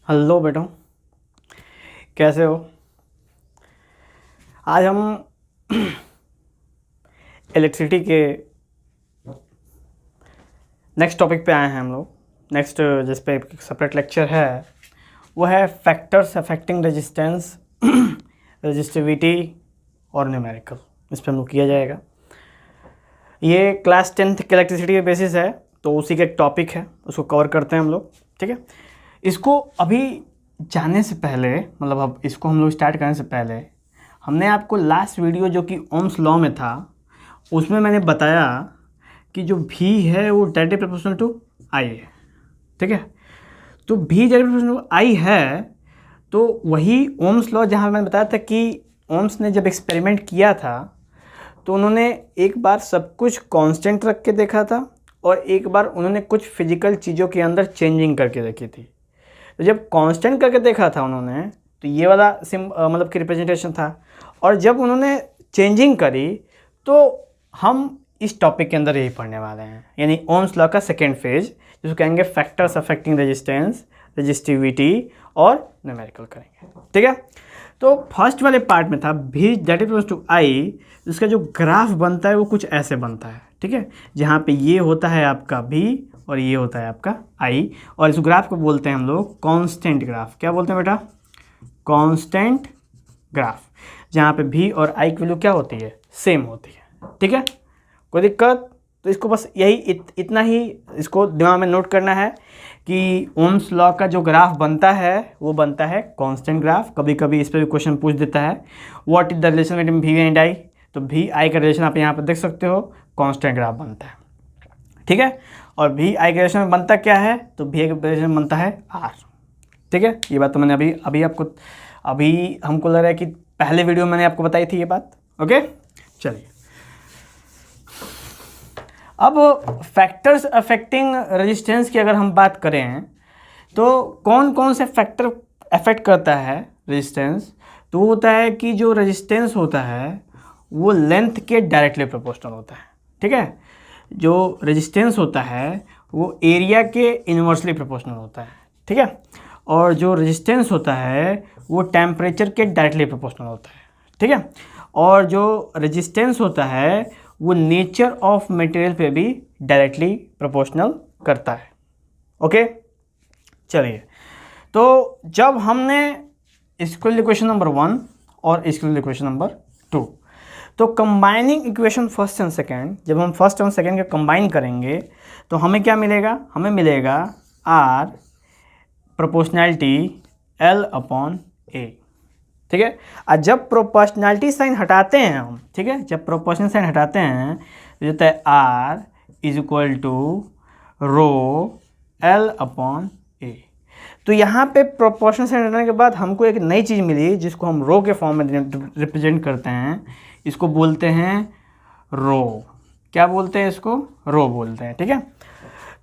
Hello बेटो, कैसे हो? आज हम इलेक्ट्रिसिटी के नेक्स्ट टॉपिक पे आए हैं। हम लोग नेक्स्ट जिस पे सेपरेट लेक्चर है वो है फैक्टर्स अफेक्टिंग रेजिस्टेंस, रेजिस्टिविटी और न्यूमेरिकल। इस पे हम लोग किया जाएगा। ये क्लास 10th के इलेक्ट्रिसिटी के बेसिस है, तो उसी का एक टॉपिक है, उसको कवर करते हैं हम लोग। ठीक है, इसको अभी जाने से पहले, मतलब अब इसको हम लोग स्टार्ट करने से पहले, हमने आपको लास्ट वीडियो जो कि ओम्स लॉ में था उसमें मैंने बताया कि जो V है वो डायरेक्टली प्रोपोर्शनल टू I है। ठीक है, तो V directly proportional to I है, तो वही ओम्स लॉ जहाँ मैंने बताया था कि ओम्स ने जब एक्सपेरिमेंट किया था तो उन्होंने एक बार सब कुछ कांस्टेंट रख के देखा था और एक बार उन्होंने कुछ फिजिकल चीज़ों के अंदर चेंजिंग करके देखी थी। तो जब कांस्टेंट करके देखा था उन्होंने तो ये वाला मतलब कि रिप्रेजेंटेशन था, और जब उन्होंने चेंजिंग करी तो हम इस टॉपिक के अंदर यही पढ़ने वाले हैं, यानी ओम्स लॉ का सेकेंड फेज, जिसको कहेंगे फैक्टर्स अफेक्टिंग रेजिस्टेंस, रेजिस्टिविटी और न्यूमेरिकल करेंगे। ठीक है, तो फर्स्ट वाले पार्ट में था V that is to I, इसका जो ग्राफ बनता है वो कुछ ऐसे बनता है। ठीक है, जहाँ पे ये होता है आपका V और ये होता है आपका I, और इस ग्राफ को बोलते हैं हम लोग कांस्टेंट ग्राफ। क्या बोलते हैं बेटा? कांस्टेंट ग्राफ, जहाँ पे V और I की वैल्यू क्या होती है? सेम होती है। ठीक है, कोई दिक्कत? तो इसको बस यही इतना ही इसको दिमाग में नोट करना है कि ओम्स लॉ का जो ग्राफ बनता है वो बनता है कांस्टेंट ग्राफ। कभी कभी इस पर भी क्वेश्चन पूछ देता है what is the relation between V and I, तो V I का रिलेशन आप यहाँ पर देख सकते हो, कांस्टेंट ग्राफ बनता है। ठीक है, और V I के रिलेशन में बनता क्या है? तो V I के रिलेशन में बनता है R। ठीक है, ये बात तो मैंने अभी हमको लग रहा है कि पहले वीडियो में मैंने आपको बताई थी ये बात। ओके, चलिए अब फैक्टर्स अफेक्टिंग रेजिस्टेंस की अगर हम बात करें तो कौन कौन से फैक्टर अफेक्ट करता है रेजिस्टेंस? तो वो होता है कि जो रेजिस्टेंस होता है वो लेंथ के डायरेक्टली प्रोपोर्शनल होता है। ठीक है, जो रेजिस्टेंस होता है वो एरिया के इन्वर्सली प्रोपोर्शनल होता है। ठीक है, और जो रेजिस्टेंस होता है वो टेम्परेचर के डायरेक्टली प्रोपोर्शनल होता है। ठीक है, और जो रेजिस्टेंस होता है वो नेचर ऑफ मटेरियल पे भी डायरेक्टली प्रोपोर्शनल करता है। ओके, चलिए, तो जब हमने स्केलर इक्वेशन नंबर 1 और स्केलर इक्वेशन नंबर 2, तो combining equation first and second, जब हम फर्स्ट और सेकेंड के कंबाइन करेंगे तो हमें क्या मिलेगा? हमें मिलेगा R proportionality L upon A। ठीक है, और जब प्रोपोर्शनैलिटी साइन हटाते हैं हम, ठीक है, जब प्रोपोर्शनल साइन हटाते हैं तो होता है R is equal to rho L upon A। तो यहाँ पे प्रोपोर्शनल साइन हटाने के बाद हमको एक नई चीज़ मिली जिसको हम रो के फॉर्म में रिप्रेजेंट करते हैं। इसको बोलते हैं रो। क्या बोलते हैं इसको? रो बोलते हैं। ठीक है,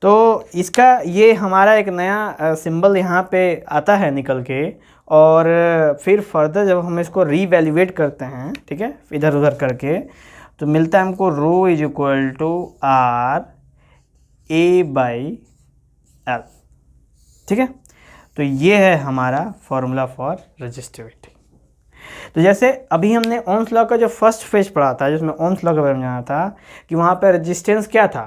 तो इसका ये हमारा एक नया सिंबल यहाँ पे आता है निकल के, और फिर फर्दर जब हम इसको रीवैल्यूएट करते हैं, ठीक है, इधर उधर करके, तो मिलता है हमको rho is equal to R A by L। ठीक है, तो ये है हमारा फॉर्मूला फॉर रेजिस्टिविटी। तो जैसे अभी हमने ओम्स लॉ का जो फर्स्ट फेज पढ़ा था, जिसमें ओम्स लॉ के बारे में जाना था कि वहाँ पर रेजिस्टेंस क्या था?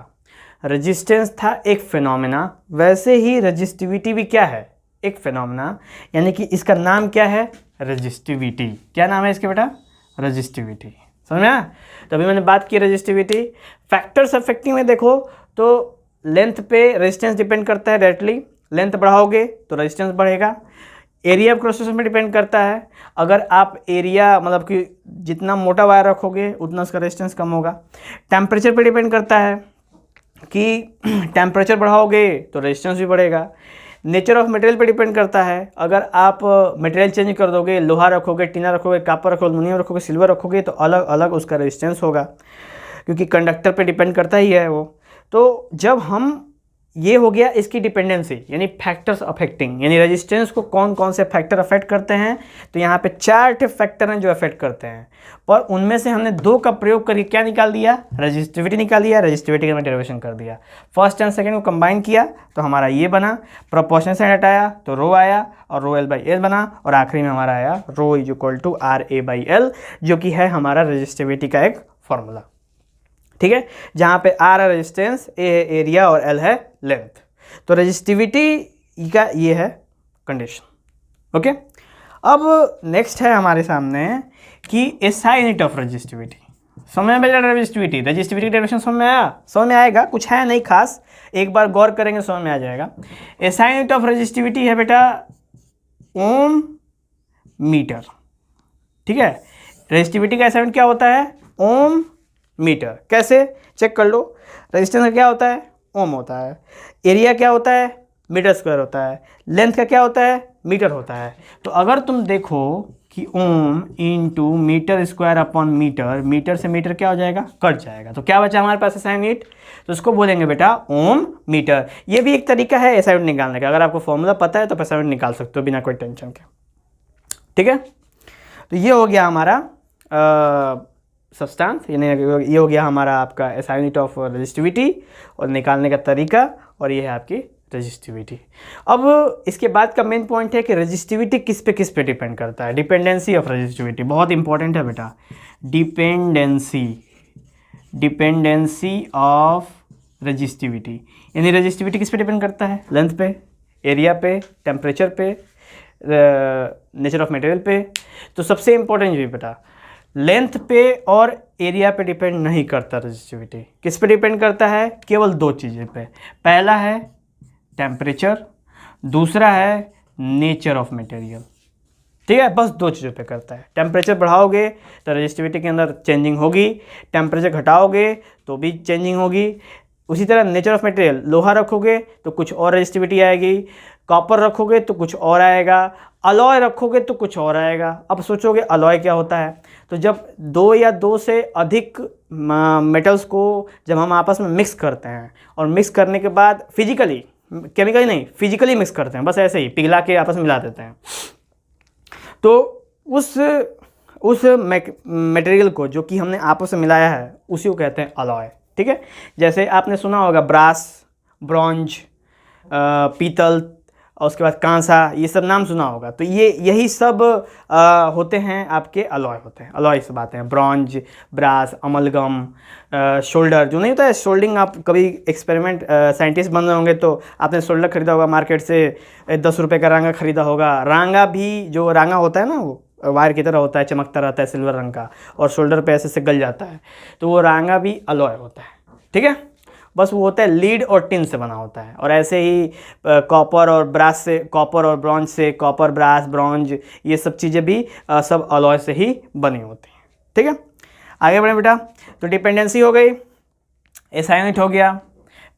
रेजिस्टेंस था एक फिनोमेना, वैसे ही रेजिस्टिविटी भी क्या है? एक फिनोमेना, यानी कि इसका नाम क्या है? रेजिस्टिविटी। क्या नाम है इसके बेटा? रेजिस्टिविटी। समझ में आया? तो अभी मैंने बात की रेजिस्टिविटी। फैक्टर्स अफेक्टिंग में देखो तो लेंथ पे रेजिस्टेंस डिपेंड करता है डायरेक्टली। लेंथ बढ़ाओगे तो रेजिस्टेंस बढ़ेगा। एरिया ऑफ क्रॉस सेक्शन में डिपेंड करता है। अगर आप एरिया मतलब कि जितना मोटा वायर रखोगे उतना उसका रेजिस्टेंस कम होगा। टेम्परेचर पे डिपेंड करता है कि टेम्परेचर बढ़ाओगे तो रेजिस्टेंस भी बढ़ेगा। नेचर ऑफ मटेरियल पे डिपेंड करता है। अगर आप मटेरियल चेंज कर दोगे, लोहा रखोगे, टीना रखोगे, कापर रखोगे, एल्युमिनियम रखोगे, सिल्वर रखोगे, तो अलग अलग उसका रेजिस्टेंस होगा, क्योंकि कंडक्टर पे डिपेंड करता ही है वो। तो जब हम ये हो गया इसकी डिपेंडेंसी, यानी फैक्टर्स अफेक्टिंग, यानी रेजिस्टेंस को कौन कौन से फैक्टर अफेक्ट करते हैं। तो यहाँ पे 4 फैक्टर हैं जो अफेक्ट करते हैं, पर उनमें से हमने 2 का प्रयोग करके क्या निकाल दिया, रजिस्टिविटी निकाल दिया, रजिस्टिविटी का मैं डेरिवेशन कर दिया। फर्स्ट एंड सेकंड को कंबाइन किया तो हमारा ये बना, प्रोपोर्शनल साइन हटाया तो रो आया और रो एल बाई एल बना, और आखिरी में हमारा आया rho is equal to R A by L, जो कि है हमारा रजिस्टिविटी का एक फॉर्मूला। ठीक है, जहाँ पे आर है रेजिस्टेंस, ए है एरिया और एल है लेंथ। तो रेजिस्टिविटी का ये है कंडीशन। ओके, अब नेक्स्ट है हमारे सामने कि एसआई यूनिट ऑफ रेजिस्टिविटी। समझ में रेजिस्टिविटी डेरिवेशन समझ में आया, समझ में आएगा, कुछ है नहीं खास, एक बार गौर करेंगे समझ में आ जाएगा। एसआई यूनिट ऑफ रेजिस्टिविटी है बेटा ओम मीटर। ठीक है, रेजिस्टिविटी का एसआई यूनिट क्या होता है, ओम मीटर। कैसे चेक कर लो, रेजिस्टेंस का क्या होता है, ओम होता है, एरिया क्या होता है, मीटर स्क्वायर होता है, लेंथ का क्या होता है, मीटर होता है। तो अगर तुम देखो कि ohm into metre square upon metre, metre से मीटर क्या हो जाएगा, कट जाएगा, तो क्या बचा हमारे पास एसआई यूनिट, तो उसको बोलेंगे बेटा ओम मीटर। ये भी एक तरीका है एसआई यूनिट निकालने का, अगर आपको फॉर्मूला पता है तो एसआई यूनिट निकाल सकते हो बिना कोई टेंशन के। ठीक है, तो ये हो गया हमारा सब्सटेंस, यानी ये हो गया हमारा आपका एसआई यूनिट ऑफ रेजिस्टिविटी और निकालने का तरीका, और ये है आपकी रेजिस्टिविटी। अब इसके बाद का मेन पॉइंट है कि रेजिस्टिविटी किस पे डिपेंड करता है। डिपेंडेंसी ऑफ रेजिस्टिविटी बहुत इंपॉर्टेंट है बेटा, डिपेंडेंसी ऑफ रेजिस्टिविटी, यानी रेजिस्टिविटी किस पे डिपेंड करता है, लेंथ पे, एरिया पे, टेम्परेचर पे, नेचर ऑफ मटेरियल पे। तो सबसे इंपॉर्टेंट ये बेटा लेंथ पे और एरिया पे डिपेंड नहीं करता, रेजिस्टिविटी किस पे डिपेंड करता है, केवल 2 चीज़ें पे। पहला है टेम्परेचर, दूसरा है नेचर ऑफ मटेरियल। ठीक है, बस 2 चीज़ों पे करता है। टेम्परेचर बढ़ाओगे तो रेजिस्टिविटी के अंदर चेंजिंग होगी, टेम्परेचर घटाओगे तो भी चेंजिंग होगी। उसी तरह नेचर ऑफ मटेरियल, लोहा रखोगे तो कुछ और रेजिस्टिविटी आएगी, कॉपर रखोगे तो कुछ और आएगा, अलॉय रखोगे तो कुछ और आएगा। अब सोचोगे अलॉय क्या होता है, तो जब 2 या 2 से अधिक मेटल्स को जब हम आपस में मिक्स करते हैं, और मिक्स करने के बाद फिजिकली, केमिकली नहीं, फिजिकली मिक्स करते हैं, बस ऐसे ही पिघला के आपस में मिला देते हैं, तो उस मटेरियल को जो कि हमने आपस में मिलाया है उसी को कहते हैं अलॉय। ठीक है, जैसे आपने सुना होगा ब्रास, ब्रॉन्ज, पीतल, और उसके बाद कांसा, ये सब नाम सुना होगा। तो यही सब होते हैं आपके अलॉय होते हैं, अलॉय सब आते हैं, ब्रॉन्ज, ब्रास, अमलगम, शोल्डर जो नहीं होता है, शोल्डिंग। आप कभी एक्सपेरिमेंट साइंटिस्ट बन रहे होंगे तो आपने शोल्डर खरीदा होगा मार्केट से, 10 रुपये का रांगा खरीदा होगा। रांगा भी, जो रांगा होता है ना, वो वायर की तरह होता है, चमकता रहता है, सिल्वर रंग का, और शोल्डर पे ऐसे से गल जाता है, तो वो रांगा भी अलॉय होता है। ठीक है, बस वो होता है लीड और टिन से बना होता है। और ऐसे ही कॉपर और ब्रास से, कॉपर और ब्रॉन्ज से, कॉपर, ब्रास, ब्रॉन्ज, ये सब चीज़ें भी सब अलॉय से ही बनी होती हैं। ठीक है, आगे बढ़े बेटा। तो डिपेंडेंसी हो गई, एसआई यूनिट हो गया,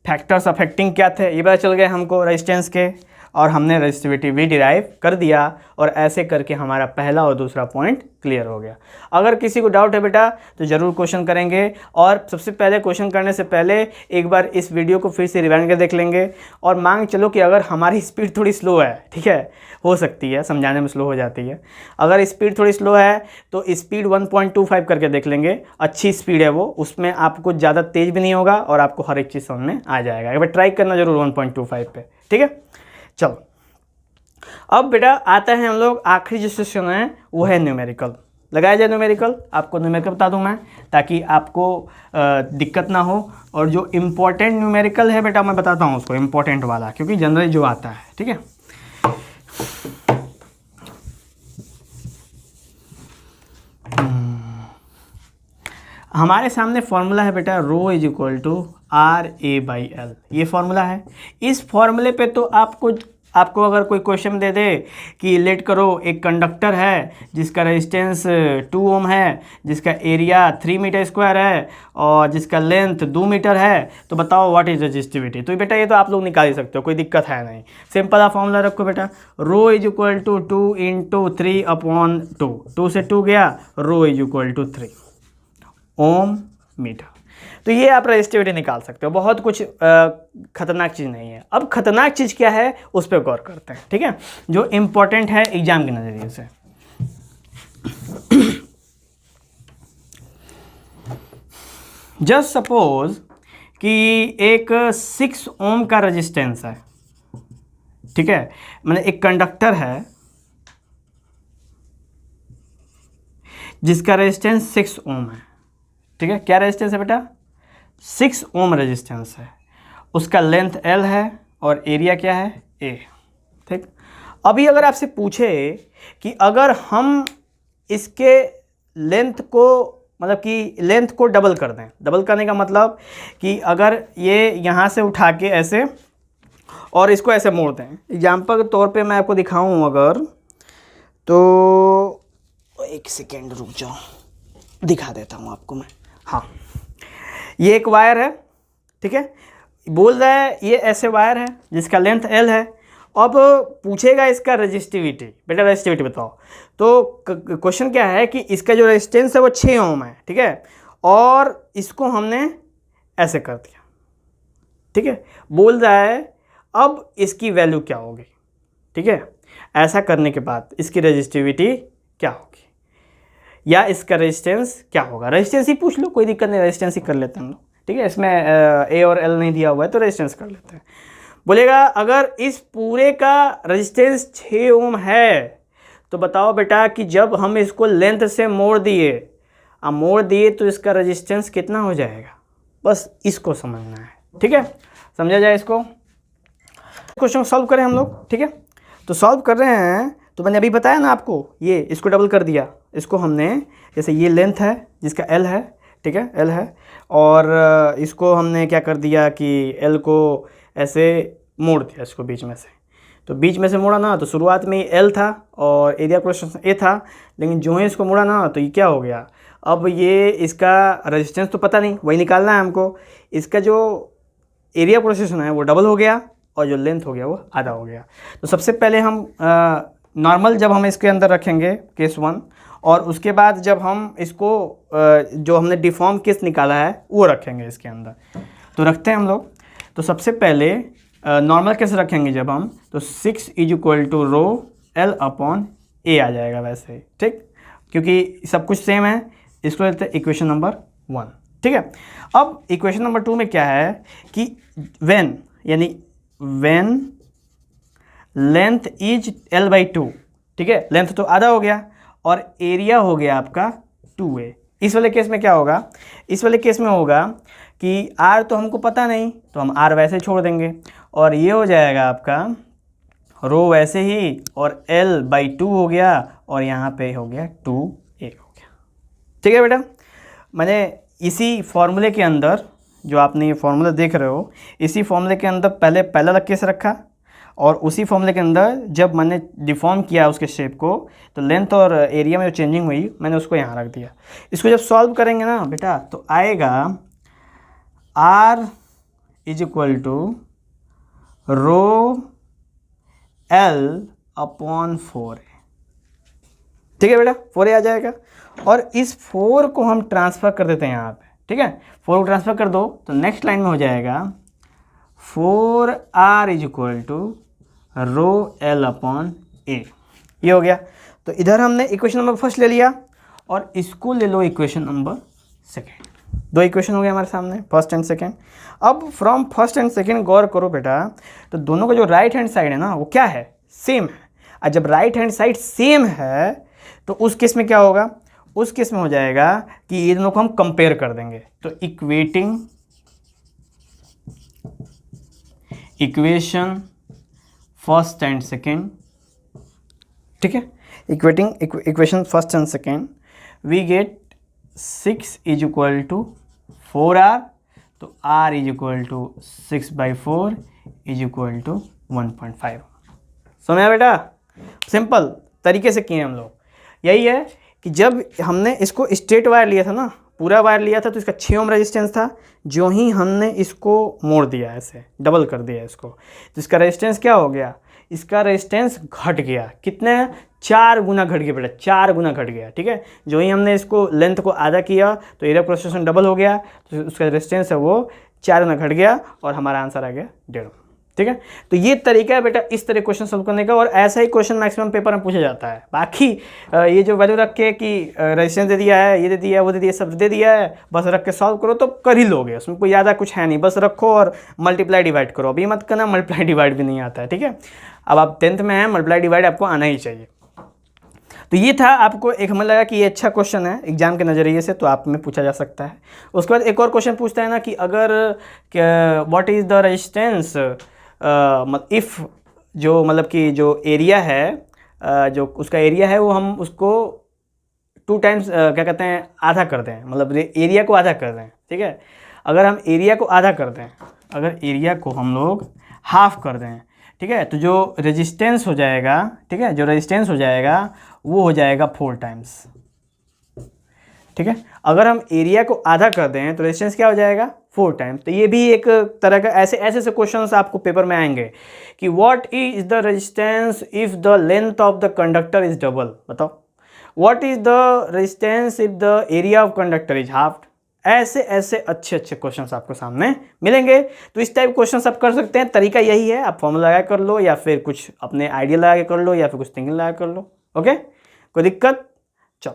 फैक्टर्स अफेक्टिंग क्या थे ये पता चल गए हमको रेजिस्टेंस के, और हमने रेजिस्टिविटी भी डिराइव कर दिया, और ऐसे करके हमारा पहला और दूसरा पॉइंट क्लियर हो गया। अगर किसी को डाउट है बेटा तो ज़रूर क्वेश्चन करेंगे, और सबसे पहले क्वेश्चन करने से पहले एक बार इस वीडियो को फिर से रिवाइंड कर देख लेंगे, और मान चलो कि अगर हमारी स्पीड थोड़ी स्लो है, ठीक है, हो सकती है समझाने में स्लो हो जाती है, अगर स्पीड थोड़ी स्लो है तो स्पीड 1.25 करके देख लेंगे, अच्छी स्पीड है वो, उसमें आपको ज़्यादा तेज़ भी नहीं होगा और आपको हर एक चीज़ समझ में आ जाएगा। एक बार ट्राई करना जरूर 1.25 पे। ठीक है, चलो अब बेटा आता है हम लोग आखिरी जो सेक्शन है वो है न्यूमेरिकल। लगाया जाए न्यूमेरिकल, आपको न्यूमेरिकल बता दूं मैं ताकि आपको दिक्कत ना हो। और जो इम्पोर्टेंट न्यूमेरिकल है बेटा मैं बताता हूँ उसको, इम्पोर्टेंट वाला, क्योंकि जनरली जो आता है। ठीक है, हमारे सामने फॉर्मूला है बेटा rho is equal to R A by L, ये फॉर्मूला है। इस फॉर्मूले पे तो आपको अगर कोई क्वेश्चन दे दे कि लेट करो एक कंडक्टर है जिसका रेजिस्टेंस 2 ओम है, जिसका एरिया 3 मीटर स्क्वायर है और जिसका लेंथ 2 मीटर है, तो बताओ व्हाट इज रेजिस्टिविटी। तो बेटा ये तो आप लोग निकाल ही सकते हो, कोई दिक्कत है नहीं। सिंपल आप फॉर्मूला रखो बेटा, rho is equal to 2 into 3 upon 2 से 2 गया, rho is equal to 3 ohm metre. तो तो ये आप रजिस्टिविटी निकाल सकते हो, बहुत कुछ खतरनाक चीज़ नहीं है। अब खतरनाक चीज़ क्या है उस पर गौर करते हैं, ठीक है, जो इम्पोर्टेंट है एग्जाम के नज़रिए से। जस्ट सपोज कि एक 6 ओम का रेजिस्टेंस है, ठीक है, मैंने एक कंडक्टर है जिसका रेजिस्टेंस 6 ओम है, ठीक है। क्या रेजिस्टेंस है बेटा? 6 ओम रेजिस्टेंस है, उसका लेंथ L है और एरिया क्या है? A, ठीक। अभी अगर आपसे पूछे कि अगर हम इसके लेंथ को, मतलब कि लेंथ को डबल कर दें, डबल करने का मतलब कि अगर ये यहाँ से उठा के ऐसे और इसको ऐसे मोड़ दें, एग्जाम्पल के तौर पे मैं आपको दिखाऊं अगर, तो एक सेकेंड रुक जाओ, दिखा देता हूँ आपको मैं। हाँ, ये एक वायर है, ठीक है, बोल रहा है ये ऐसे वायर है जिसका लेंथ L है। अब पूछेगा इसका रेजिस्टिविटी, बेटा रेजिस्टिविटी बताओ। तो क्वेश्चन क्या है कि इसका जो रेजिस्टेंस है वो 6 ओम है, ठीक है, और इसको हमने ऐसे कर दिया, ठीक है। बोल रहा है अब इसकी वैल्यू क्या होगी, ठीक है, ऐसा करने के बाद इसकी रेजिस्टिविटी क्या होगी या इसका रेजिस्टेंस क्या होगा। रेजिस्टेंस ही पूछ लो, कोई दिक्कत नहीं, रेजिस्टेंस ही कर लेते हैं हम लोग, ठीक है। इसमें A और L नहीं दिया हुआ है तो रेजिस्टेंस कर लेते हैं। बोलेगा अगर इस पूरे का रेजिस्टेंस 6 ओम है तो बताओ बेटा कि जब हम इसको लेंथ से मोड़ दिए तो इसका रेजिस्टेंस कितना हो जाएगा। बस इसको समझना है, ठीक है, समझा जाए इसको। क्वेश्चन सॉल्व करें हम लोग, ठीक है। तो सॉल्व कर रहे हैं, तो मैंने अभी बताया ना आपको, ये इसको डबल कर दिया, इसको हमने जैसे ये लेंथ है जिसका L है, ठीक है, L है, और इसको हमने क्या कर दिया कि L को ऐसे मोड़ दिया इसको बीच में से। तो बीच में से मोड़ा ना तो शुरुआत में ये L था और एरिया क्वेश्चन A था, लेकिन जो ही इसको मोड़ा ना तो ये क्या हो गया, अब ये इसका रेजिस्टेंस तो पता नहीं, वही निकालना है हमको। इसका जो एरिया प्रोसेशन है वो डबल हो गया और जो लेंथ हो गया वो आधा हो गया। तो सबसे पहले हम नॉर्मल जब हम इसके अंदर रखेंगे केस 1, और उसके बाद जब हम इसको जो हमने डिफॉर्म केस निकाला है वो रखेंगे इसके अंदर। तो रखते हैं हम लोग। तो सबसे पहले नॉर्मल केस रखेंगे जब हम, तो 6 = रो L अपॉन A आ जाएगा वैसे, ठीक, क्योंकि सब कुछ सेम है। इसको लेते हैं इक्वेशन नंबर 1, ठीक है। अब इक्वेशन नंबर 2 में क्या है कि व्हेन, यानी व्हेन लेंथ इज L/2, ठीक है, लेंथ तो आधा हो गया और एरिया हो गया आपका 2A। इस वाले केस में क्या होगा, इस वाले केस में होगा कि R तो हमको पता नहीं तो हम R वैसे छोड़ देंगे और ये हो जाएगा आपका रो वैसे ही, और L/2 हो गया और यहाँ पे हो गया 2A हो गया, ठीक है बेटा। मैंने इसी फॉर्मूले के अंदर, जो आपने ये फॉर्मूला देख रहे हो, इसी फॉर्मूले के अंदर पहले पहला केस रखा और उसी फॉर्मूले के अंदर जब मैंने डिफॉर्म किया उसके शेप को तो लेंथ और एरिया में जो चेंजिंग हुई मैंने उसको यहाँ रख दिया। इसको जब सॉल्व करेंगे ना बेटा तो आएगा R = रो L अपॉन 4A, ठीक है बेटा, 4A आ जाएगा। और इस 4 को हम ट्रांसफ़र कर देते हैं यहाँ पे, ठीक है, 4 को ट्रांसफ़र कर दो तो नेक्स्ट लाइन में हो जाएगा 4R = row L upon A। ये हो गया। तो इधर हमने इक्वेशन नंबर फर्स्ट ले लिया और इसको ले लो इक्वेशन नंबर सेकेंड। 2 इक्वेशन हो गए हमारे सामने, फर्स्ट एंड सेकेंड। अब फ्रॉम फर्स्ट एंड सेकेंड गौर करो बेटा, तो दोनों का जो राइट हैंड साइड है ना वो क्या है, सेम है। और जब राइट हैंड साइड सेम है तो उस केस में क्या होगा, उस केस में हो जाएगा कि ये दोनों को हम कंपेयर कर देंगे। तो इक्वेशन फर्स्ट एंड सेकेंड, ठीक है, equation first and second, we get 6 = 4R, तो R = 6/4 = 1.5। समझा बेटा, सिंपल तरीके से किए हम लोग। यही है कि जब हमने इसको स्ट्रेट वायर लिया था ना, पूरा वायर लिया था तो इसका 6 ओम रेजिस्टेंस था, जो ही हमने इसको मोड़ दिया ऐसे डबल कर दिया इसको तो इसका रेजिस्टेंस क्या हो गया, इसका रेजिस्टेंस घट गया। कितने, 4 गुना घट गया बेटा, 4 गुना घट गया। ठीक है, जो ही हमने इसको लेंथ को आधा किया तो एरिया क्रॉस सेक्शन डबल हो गया, तो उसका रेजिस्टेंस है वो 4 गुना घट गया और हमारा आंसर आ गया 1.5। ठीक है, तो ये तरीका है बेटा इस तरह क्वेश्चन सॉल्व करने का, और ऐसा ही क्वेश्चन मैक्सिमम पेपर में पूछा जाता है। बाकी ये जो वैल्यू रख के कि रेजिस्टेंस दे दिया है, ये दे दिया है, वो दे दिया, सब दे दिया है, बस रख के सॉल्व करो तो कर ही लोगे, उसमें कोई ज़्यादा कुछ है नहीं, बस रखो और मल्टीप्लाई डिवाइड करो। अभी मत करना, मल्टीप्लाई डिवाइड भी नहीं आता है। ठीक है, अब आप 10th में हैं, मल्टीप्लाई डिवाइड आपको आना ही चाहिए। तो ये था, आपको एक हमें लगा कि ये अच्छा क्वेश्चन है एग्जाम के नज़रिए से, तो आप में पूछा जा सकता है। उसके बाद एक और क्वेश्चन पूछता है ना कि अगर what is the resistance if, जो मतलब कि जो एरिया है, जो उसका एरिया है वो हम उसको 2 टाइम्स क्या कहते हैं, आधा कर दें, मतलब एरिया को आधा कर दें। ठीक है, अगर हम एरिया को आधा कर दें, अगर एरिया को हम लोग हाफ कर दें, ठीक है, तो जो रेजिस्टेंस हो जाएगा, ठीक है, जो रेजिस्टेंस हो जाएगा वो हो जाएगा 4 टाइम्स। ठीक है, अगर हम एरिया को आधा कर दें तो रेजिस्टेंस क्या हो जाएगा, 4 टाइम्स। तो ये भी एक तरह का ऐसे ऐसे क्वेश्चंस आपको पेपर में आएंगे कि what is the resistance if the length of the conductor is double. बताओ, what is the resistance if the area of conductor is half. ऐसे ऐसे अच्छे अच्छे क्वेश्चंस आपको सामने मिलेंगे। तो इस टाइप क्वेश्चंस आप कर सकते हैं, तरीका यही है, आप फॉर्मूला लगा कर लो या फिर कुछ अपने आइडिया लगा के कर लो या फिर कुछ थिंकिंग लगा कर लो। ओके, कोई दिक्कत? चलो,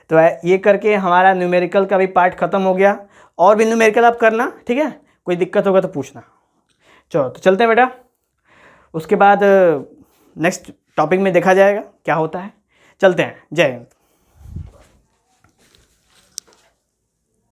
तो ये करके हमारा न्यूमेरिकल का भी पार्ट खत्म हो गया। और भी न्यूमेरिकल आप करना, ठीक है, कोई दिक्कत होगा तो पूछना। चलो, तो चलते हैं बेटा, उसके बाद नेक्स्ट टॉपिक में देखा जाएगा क्या होता है। चलते हैं, जय हिंद।